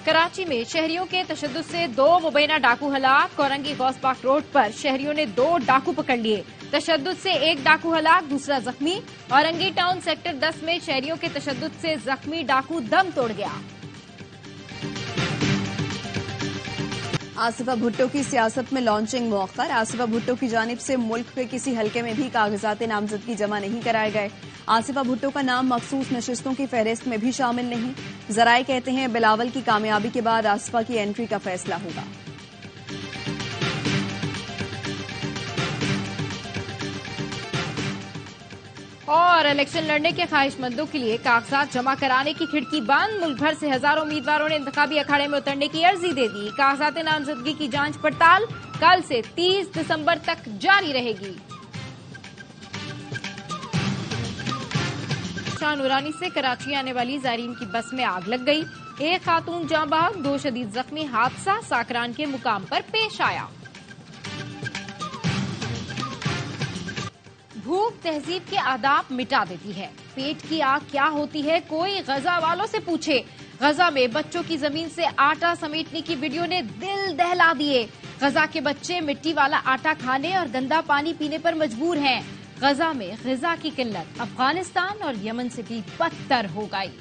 कराची में शहरियों के तशद्दुद से 2 मुबैना डाकू हलाक। कोरंगी गौस पार्क रोड पर शहरियों ने 2 डाकू पकड़ लिए। तशद्दुद से 1 डाकू हलाक, दूसरा जख्मी। औरंगी टाउन सेक्टर 10 में शहरियों के तशद्दुद से जख्मी डाकू दम तोड़ गया। आसिफा भुट्टो की सियासत में लॉन्चिंग मौखर। आसिफा भुट्टो की जानिब से मुल्क के किसी हलके में भी कागजात नामजदगी जमा नहीं कराए गए। आसिफा भुट्टो का नाम मखसूस नशिस्तों की फहरिस्त में भी शामिल नहीं। जराए कहते हैं बिलावल की कामयाबी के बाद आसिफा की एंट्री का फैसला होगा। और इलेक्शन लड़ने के ख्वाहिशमंदों के लिए कागजात जमा कराने की खिड़की बंद। मुल्क भर से हजारों उम्मीदवारों ने इंतखाबी अखाड़े में उतरने की अर्जी दे दी। कागजात नामजदगी की जांच पड़ताल कल से 30 दिसंबर तक जारी रहेगी। शाह नूरानी से कराची आने वाली ज़ायरीन की बस में आग लग गई। 1 खातून जाँ बहक, 2 शदीद जख्मी। हादसा साकरान के मुकाम पर पेश आया। भूख तहजीब के आदाब मिटा देती है। पेट की आग क्या होती है, कोई गजा वालों से पूछे। गजा में बच्चों की जमीन से आटा समेटने की वीडियो ने दिल दहला दिए। गजा के बच्चे मिट्टी वाला आटा खाने और गंदा पानी पीने पर मजबूर हैं। गजा में ग़िज़ा की किल्लत अफगानिस्तान और यमन से भी बदतर हो गई।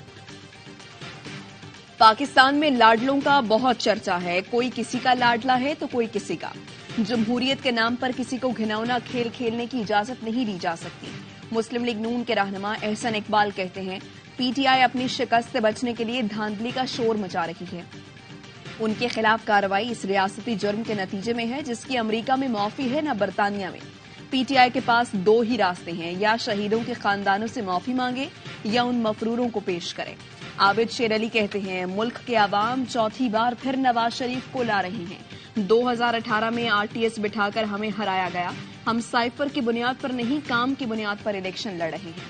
पाकिस्तान में लाडलों का बहुत चर्चा है। कोई किसी का लाडला है तो कोई किसी का। जमहूरियत के नाम पर किसी को घिनौना खेल खेलने की इजाजत नहीं दी जा सकती। मुस्लिम लीग नून के रहनुमा एहसन इकबाल कहते हैं पीटीआई अपनी शिकस्त से बचने के लिए धांधली का शोर मचा रही है। उनके खिलाफ कार्रवाई इस रियासती जुर्म के नतीजे में है जिसकी अमरीका में माफी है न बरतानिया में। पीटीआई के पास 2 ही रास्ते हैं, या शहीदों के खानदानों से माफी मांगे या उन मफरूरों को पेश करें। आबिद शेर अली कहते हैं मुल्क के अवाम चौथी बार फिर नवाज शरीफ को ला रहे हैं। 2018 में आरटीएस बिठाकर हमें हराया गया। हम साइफर की बुनियाद पर नहीं, काम की बुनियाद पर इलेक्शन लड़ रहे हैं।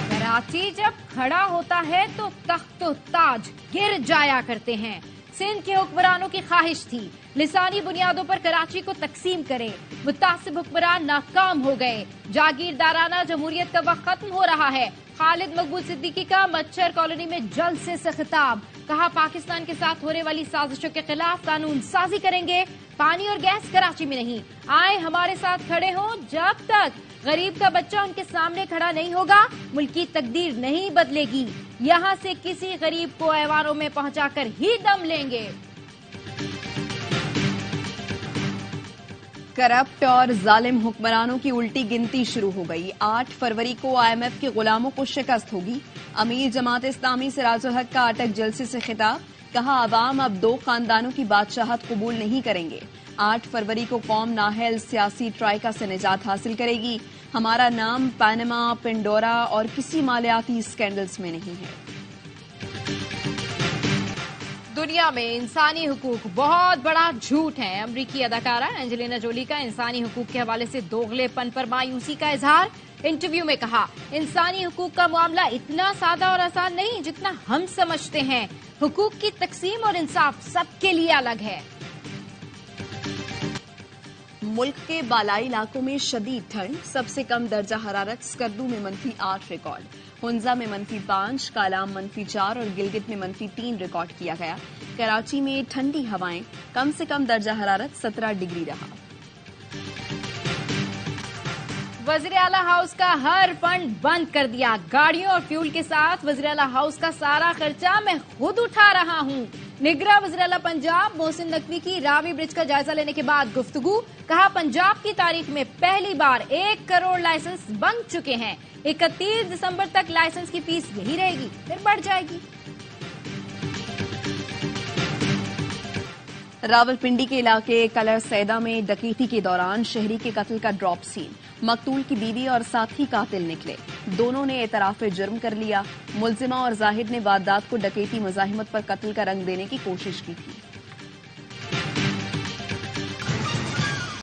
कराची जब खड़ा होता है तो तख्त ताज गिर जाया करते हैं। सिंध के हुक्मरानों की ख्वाहिश थी लिसानी बुनियादों पर कराची को तकसीम करें। मुतासिब हुक्मरान नाकाम हो गए। जागीरदाराना जमहूरियत का वक्त खत्म हो रहा है। खालिद मकबूल सिद्दीकी का मच्छर कॉलोनी में जलसे से खिताब। कहा पाकिस्तान के साथ होने वाली साजिशों के खिलाफ कानून साजी करेंगे। पानी और गैस कराची में नहीं, आए हमारे साथ खड़े हों। जब तक गरीब का बच्चा उनके सामने खड़ा नहीं होगा मुल्क की तकदीर नहीं बदलेगी। यहाँ से किसी गरीब को ऐवानों में पहुंचाकर ही दम लेंगे। करप्ट और जालिम हुक्मरानों की उल्टी गिनती शुरू हो गई। 8 फरवरी को आईएमएफ के गुलामों को शिकस्त होगी। अमीर जमात इस्लामी सिराजुल हक का अटक जलसे से खिताब। कहा अवाम अब 2 खानदानों की बादशाहत कबूल नहीं करेंगे। 8 फरवरी को कौम नाहल सियासी ट्राइका से निजात हासिल करेगी। हमारा नाम पैनमा, पेंडोरा और किसी मालियाती स्कैंडल्स में नहीं है। दुनिया में इंसानी हुकूक बहुत बड़ा झूठ है। अमरीकी अदाकारा एंजेलिना जोली का इंसानी हुकूक के हवाले से दोगलेपन पर मायूसी का इजहार। इंटरव्यू में कहा इंसानी हुकूक का मामला इतना सादा और आसान नहीं जितना हम समझते हैं। हुकूक की तकसीम और इंसाफ सबके लिए अलग है। मुल्क के बालाई इलाकों में शदीद ठंड। सबसे कम दर्जा हरारत स्कर्दू में -8 रिकॉर्ड, हुंजा में -5, कालाम -4 और गिलगित में -3 रिकॉर्ड किया गया। कराची में ठंडी हवाएं। कम से कम दर्जा हरारत 17 डिग्री रहा। वज़ीर आला हाउस का हर फंड बंद कर दिया। गाड़ियों और फ्यूल के साथ वज़ीर आला हाउस का सारा खर्चा मैं खुद उठा रहा हूँ। निगरां वज़ीर आला पंजाब मोहसिन नकवी की रावी ब्रिज का जायजा लेने के बाद गुफ्तगू। कहा पंजाब की तारीख में पहली बार 1 करोड़ लाइसेंस बन चुके हैं। 31 दिसंबर तक लाइसेंस की फीस यही रहेगी, फिर बढ़ जाएगी। रावलपिंडी के इलाके कलर सैदा में डकैती के दौरान शहरी के कत्ल का ड्रॉप सीन। मकतूल की बीवी और साथी कातिल निकले। दोनों ने एतराफ़े जुर्म कर लिया। मुल्जिमा और जाहिद ने वारदात को डकैती मुज़ाहिमत पर कत्ल का रंग देने की कोशिश की थी।